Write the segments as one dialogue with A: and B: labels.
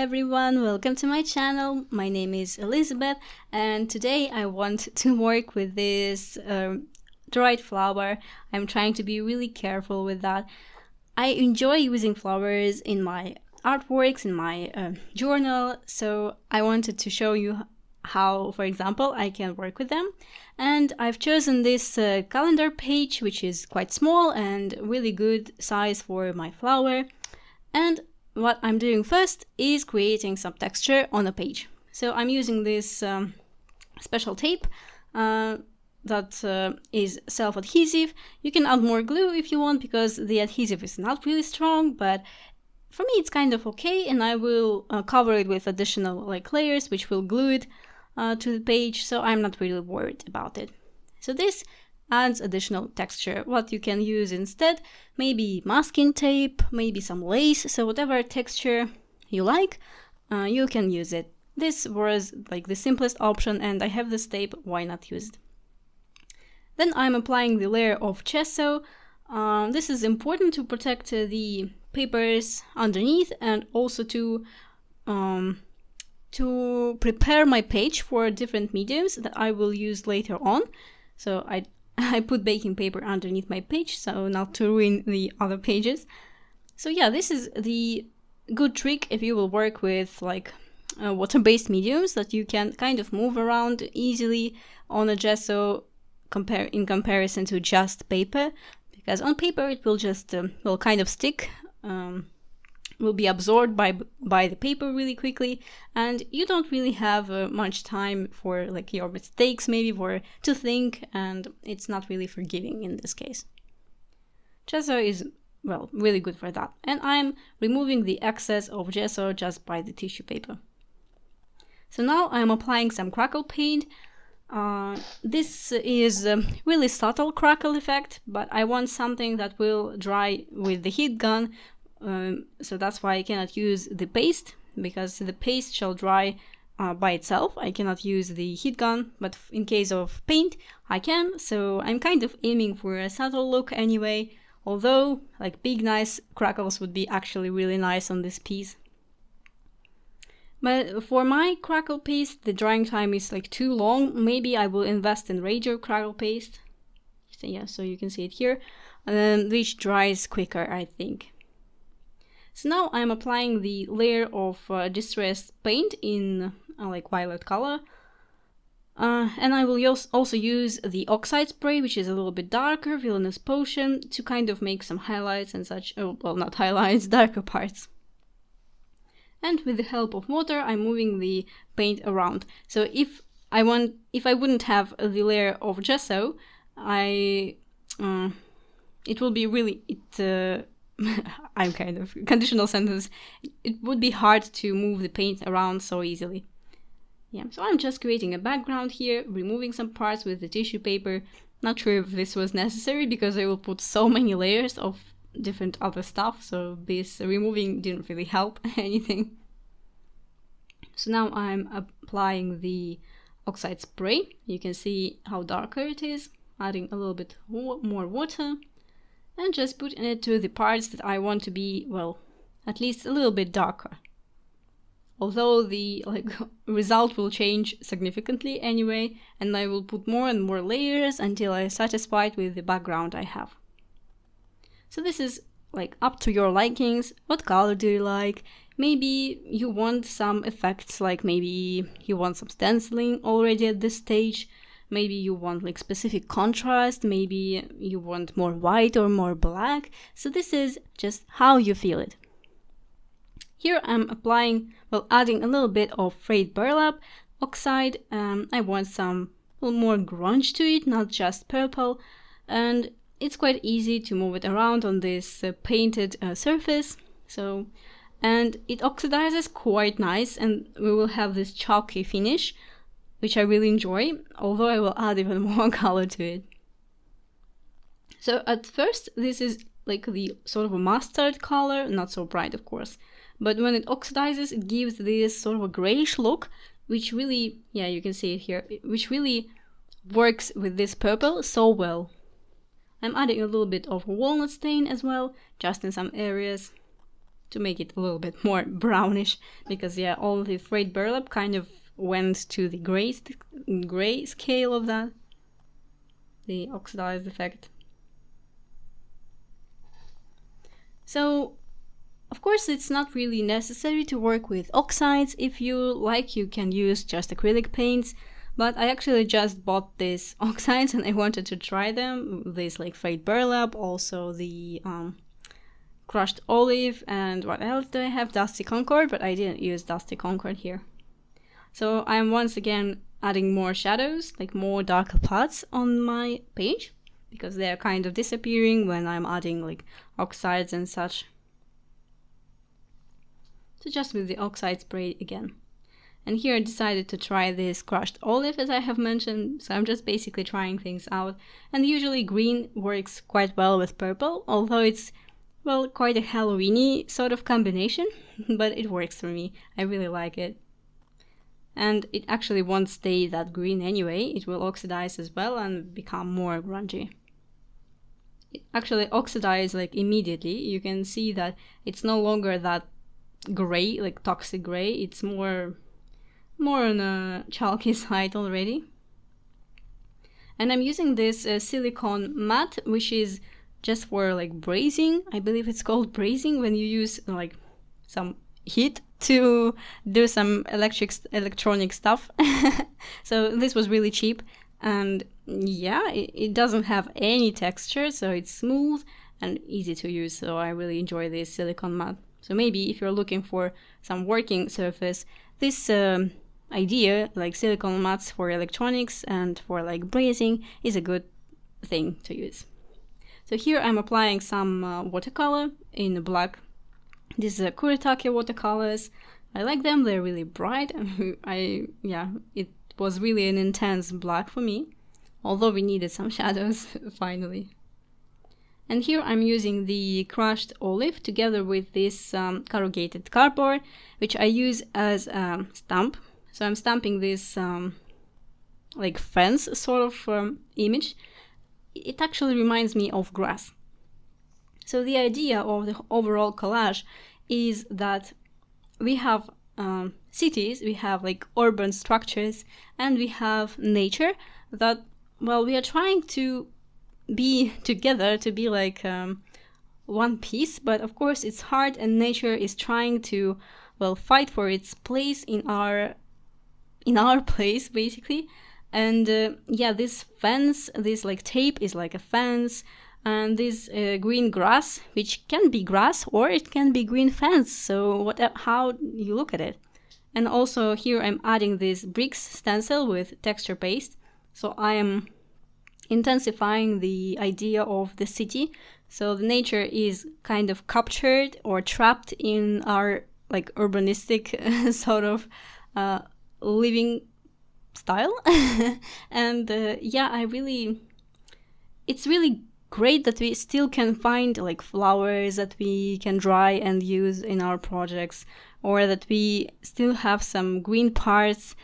A: everyone, welcome to my channel. My name is Elizabeth and today I want to work with this dried flower. I'm trying to be really careful with that. I enjoy using flowers in my artworks, in my journal, so I wanted to show you how, for example, I can work with them. And I've chosen this calendar page, which is quite small and really good size for my flower. And what I'm doing first is creating some texture on a page. So I'm using this special tape that is self-adhesive. You can add more glue if you want, because the adhesive is not really strong, but for me it's kind of okay, and I will cover it with additional layers which will glue it to the page, so I'm not really worried about it. So this adds additional texture. What you can use instead, maybe masking tape, maybe some lace, so whatever texture you like, you can use it. This was the simplest option, and I have this tape, why not use it? Then I'm applying the layer of gesso. This is important to protect the papers underneath, and also to prepare my page for different mediums that I will use later on. So I put baking paper underneath my page, so not to ruin the other pages. So yeah, this is the good trick if you will work with water-based mediums that you can kind of move around easily on a gesso in comparison to just paper, because on paper it will just will kind of stick, will be absorbed by the paper really quickly, and you don't really have much time for your mistakes, maybe to think, and it's not really forgiving in this case. Gesso is, well, really good for that, and I'm removing the excess of gesso just by the tissue paper. So now I'm applying some crackle paint. This is a really subtle crackle effect, but I want something that will dry with the heat gun. So that's why I cannot use the paste, because the paste shall dry by itself. I cannot use the heat gun, but in case of paint I can, so I'm kind of aiming for a subtle look anyway, although big nice crackles would be actually really nice on this piece. But for my crackle paste, the drying time is too long. Maybe I will invest in regular crackle paste. So yeah, so you can see it here, which dries quicker, I think. So now I'm applying the layer of distressed paint in violet color. And I will also use the oxide spray, which is a little bit darker, villainous potion, to kind of make some highlights and such. Oh, well, not highlights, darker parts. And with the help of water, I'm moving the paint around. So if I wouldn't have the layer of gesso, it will be really I'm kind of conditional sentence. It would be hard to move the paint around so easily. Yeah, so I'm just creating a background here, removing some parts with the tissue paper. Not sure if this was necessary, because I will put so many layers of different other stuff, so this removing didn't really help anything. So now I'm applying the oxide spray. You can see how darker it is, adding a little bit more water, and just putting it to the parts that I want to be, well, at least a little bit darker. Although the result will change significantly anyway, and I will put more and more layers until I'm satisfied with the background I have. So this is up to your likings. What color do you like? Maybe you want some effects, maybe you want some stenciling already at this stage. Maybe you want specific contrast, maybe you want more white or more black. So this is just how you feel it. Here I'm adding a little bit of frayed burlap oxide. I want a little more grunge to it, not just purple. And it's quite easy to move it around on this painted surface. And it oxidizes quite nice, and we will have this chalky finish, which I really enjoy, although I will add even more color to it. So at first this is the sort of a mustard color, not so bright of course, but when it oxidizes it gives this sort of a grayish look, which really, yeah, you can see it here, which really works with this purple so well. I'm adding a little bit of walnut stain as well, just in some areas. to make it a little bit more brownish, because yeah, all the frayed burlap kind of went to the gray scale of that, the oxidized effect. So of course it's not really necessary to work with oxides. If you like, you can use just acrylic paints, but I actually just bought these oxides and I wanted to try them. This like frayed burlap, also the crushed olive, and what else do I have? Dusty Concord, but I didn't use Dusty Concord here. So I'm once again adding more shadows, like more darker spots on my page, because they're kind of disappearing when I'm adding like oxides and such. So just with the oxide spray again. And here I decided to try this crushed olive, as I have mentioned, so I'm just basically trying things out. And usually green works quite well with purple, although it's, well, quite a Halloween-y sort of combination, but it works for me. I really like it. And it actually won't stay that green anyway, it will oxidize as well and become more grungy. It actually oxidizes like immediately. You can see that it's no longer that gray, like toxic gray, it's more on a chalky side already. And I'm using this silicone matte, which is just for like brazing. I believe it's called brazing, when you use like some heat to do some electronic stuff. So this was really cheap, and yeah, it doesn't have any texture, so it's smooth and easy to use. So I really enjoy this silicone matte. So maybe if you're looking for some working surface, this idea, like silicone mats for electronics and for like brazing, is a good thing to use. So here I'm applying some watercolor in black. This is Kuretake watercolors. I like them, they're really bright. It was really an intense black for me, although we needed some shadows finally. And here I'm using the crushed olive together with this corrugated cardboard, which I use as a stamp. So I'm stamping this like fence sort of image. It actually reminds me of grass. So the idea of the overall collage is that we have cities, we have like urban structures, and we have nature that, well, we are trying to be together, to be like one piece, but of course it's hard, and nature is trying to, well, fight for its place in our place basically. And yeah, this fence, this like tape is like a fence, and this green grass, which can be grass or it can be green fence, so how you look at it. And also here I'm adding this bricks stencil with texture paste, so I am intensifying the idea of the city. So the nature is kind of captured or trapped in our like urbanistic sort of living style. And yeah, it's really great that we still can find like flowers that we can dry and use in our projects, or that we still have some green parts.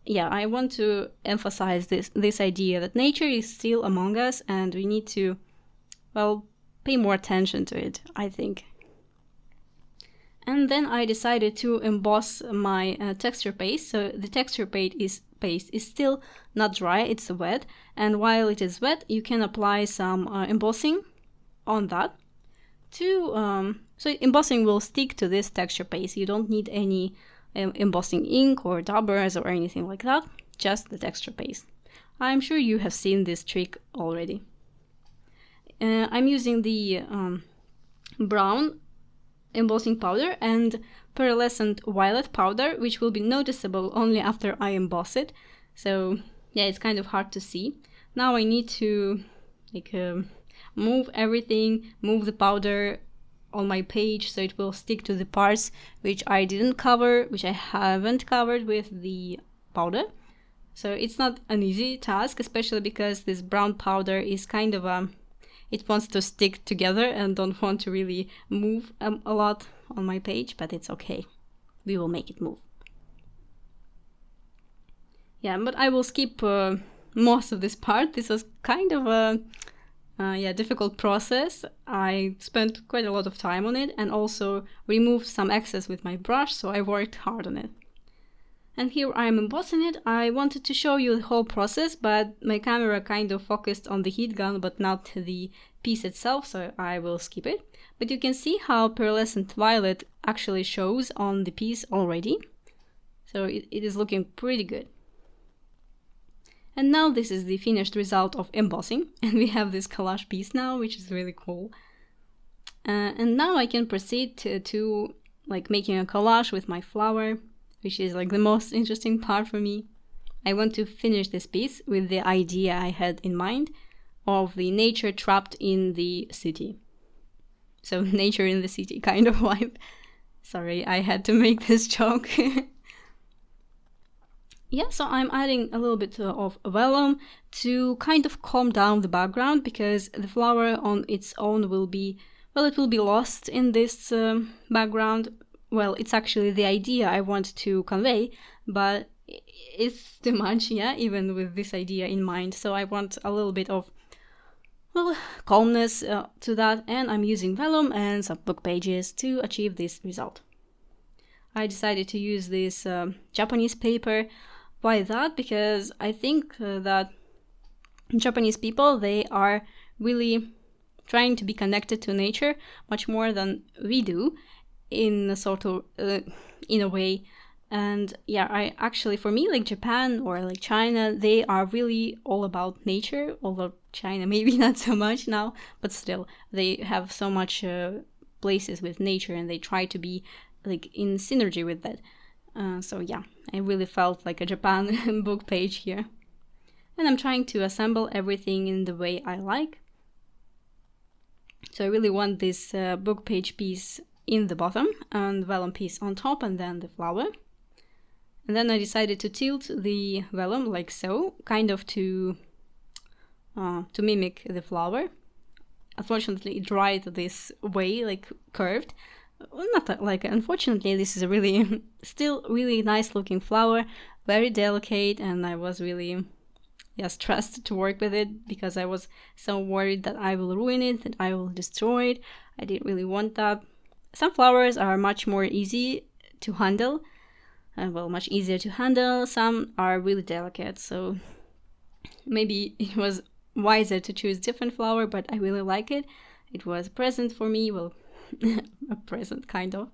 A: Yeah, I want to emphasize this idea that nature is still among us, and we need to, well, pay more attention to it, I think. And then I decided to emboss my texture paste. So the texture paste is still not dry, it's wet, and while it is wet you can apply some embossing on that to so embossing will stick to this texture paste. You don't need any embossing ink or daubers or anything like that, just the texture paste. I'm sure you have seen this trick already. I'm using the brown embossing powder and pearlescent violet powder, which will be noticeable only after I emboss it. So yeah, it's kind of hard to see. Now I need to like move everything, move the powder on my page so it will stick to the parts which I didn't cover, which I haven't covered with the powder. So it's not an easy task, especially because this brown powder is kind of it wants to stick together and don't want to really move a lot on my page, but it's okay. We will make it move. Yeah, but I will skip most of this part. This was kind of difficult process. I spent quite a lot of time on it and also removed some excess with my brush, so I worked hard on it. And here I'm embossing it. I wanted to show you the whole process, but my camera kind of focused on the heat gun but not the piece itself, so I will skip it. But you can see how pearlescent violet actually shows on the piece already. So it is looking pretty good. And now this is the finished result of embossing, and we have this collage piece now, which is really cool. And now I can proceed to like making a collage with my flower, which is like the most interesting part for me. I want to finish this piece with the idea I had in mind of the nature trapped in the city. So nature in the city kind of vibe. Sorry, I had to make this joke. Yeah, so I'm adding a little bit of vellum to kind of calm down the background, because the flower on its own will be, well, it will be lost in this background. Well, it's actually the idea I want to convey, but it's too much, yeah, even with this idea in mind. So I want a little bit of, well, calmness to that, and I'm using vellum and some book pages to achieve this result. I decided to use this Japanese paper. Why that? Because I think that Japanese people, they are really trying to be connected to nature much more than we do, in a sort of in a way. And yeah, I actually, for me, like Japan or like China, they are really all about nature, although China maybe not so much now, but still they have so much places with nature, and they try to be like in synergy with that. So yeah, I really felt like a Japan book page here. And I'm trying to assemble everything in the way I like. So I really want this book page piece in the bottom and vellum piece on top, and then the flower. And then I decided to tilt the vellum like so, kind of to mimic the flower. Unfortunately, it dried this way, like curved. Well, not like, unfortunately, this is a really, still really nice looking flower, very delicate, and I was really stressed to work with it, because I was so worried that I will ruin it, that I will destroy it. I didn't really want that. Some flowers are much more easy to handle, much easier to handle. Some are really delicate, so maybe it was wiser to choose different flower, but I really like it. It was a present for me, well, a present kind of,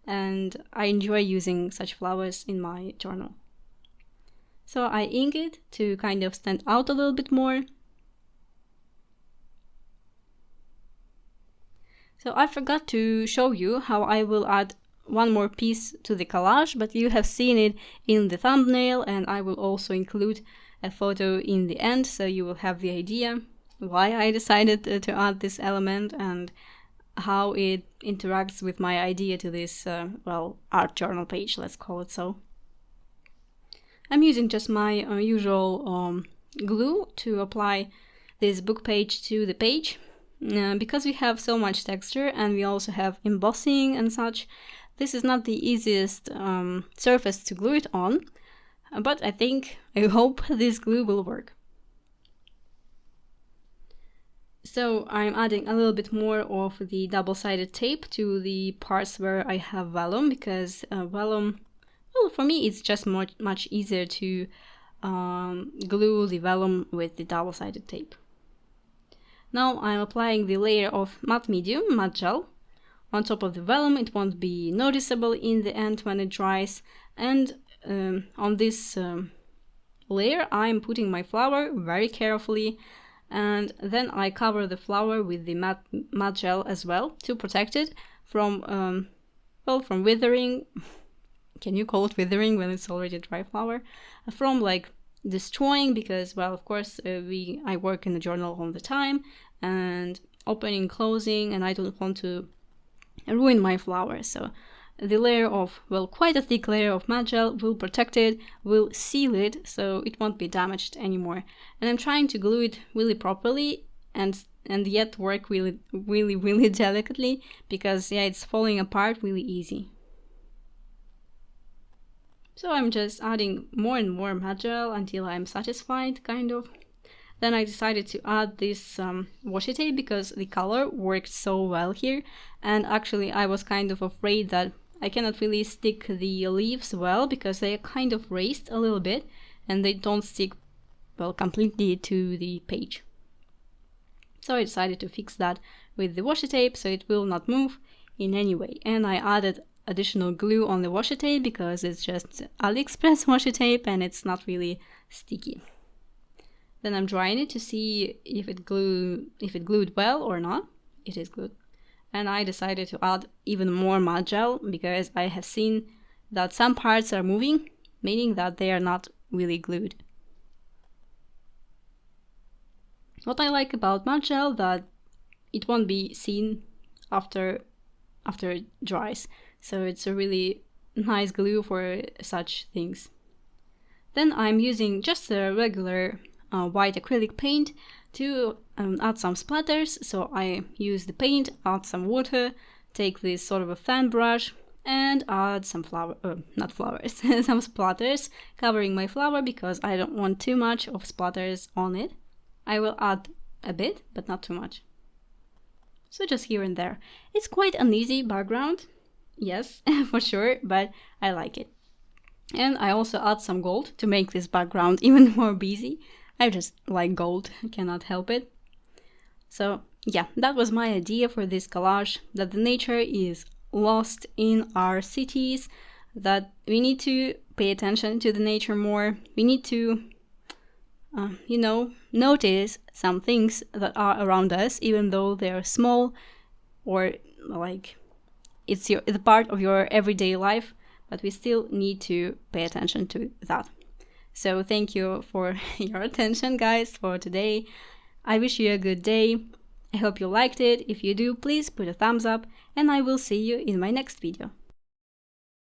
A: and I enjoy using such flowers in my journal. So I ink it to kind of stand out a little bit more. So I forgot to show you how I will add one more piece to the collage, but you have seen it in the thumbnail, and I will also include a photo in the end, so you will have the idea why I decided to add this element and how it interacts with my idea to this, art journal page, let's call it so. I'm using just my usual glue to apply this book page to the page. Because we have so much texture and we also have embossing and such, this is not the easiest surface to glue it on, but I hope this glue will work. So I'm adding a little bit more of the double-sided tape to the parts where I have vellum, because vellum, well, for me it's just much easier to glue the vellum with the double-sided tape. Now I'm applying the layer of matte medium, matte gel, on top of the vellum. It won't be noticeable in the end when it dries, and on this layer I'm putting my flower very carefully, and then I cover the flower with the matte gel as well to protect it from from withering. Can you call it withering when it's already a dry flower? From like destroying, because, well, of course I work in the journal all the time, and opening, closing, and I don't want to ruin my flower. So the layer of, well, quite a thick layer of matte gel will protect it, will seal it, so it won't be damaged anymore. And I'm trying to glue it really properly and yet work really delicately, because it's falling apart really easy. So I'm just adding more and more matte gel until I'm satisfied, kind of. Then I decided to add this washi tape because the color worked so well here, and actually I was kind of afraid that I cannot really stick the leaves well because they are kind of raised a little bit and they don't stick well completely to the page. So I decided to fix that with the washi tape so it will not move in any way. And I added additional glue on the washi tape because it's just AliExpress washi tape and it's not really sticky. Then I'm drying it to see if it glued well or not. It is glued. And I decided to add even more mud gel because I have seen that some parts are moving, meaning that they are not really glued. What I like about mud gel that it won't be seen after it dries. So it's a really nice glue for such things. Then I'm using just a regular white acrylic paint to add some splatters. So I use the paint, add some water, take this sort of a fan brush and add some some splatters, covering my flower because I don't want too much of splatters on it. I will add a bit, but not too much. So just here and there. It's quite an easy background, yes, for sure, but I like it. And I also add some gold to make this background even more busy. I just like gold, I cannot help it. So yeah, that was my idea for this collage, that the nature is lost in our cities, that we need to pay attention to the nature more. We need to notice some things that are around us, even though they're small or like it's the part of your everyday life, but we still need to pay attention to that. So thank you for your attention, guys, for today. I wish you a good day. I hope you liked it. If you do, please put a thumbs up, and I will see you in my next video.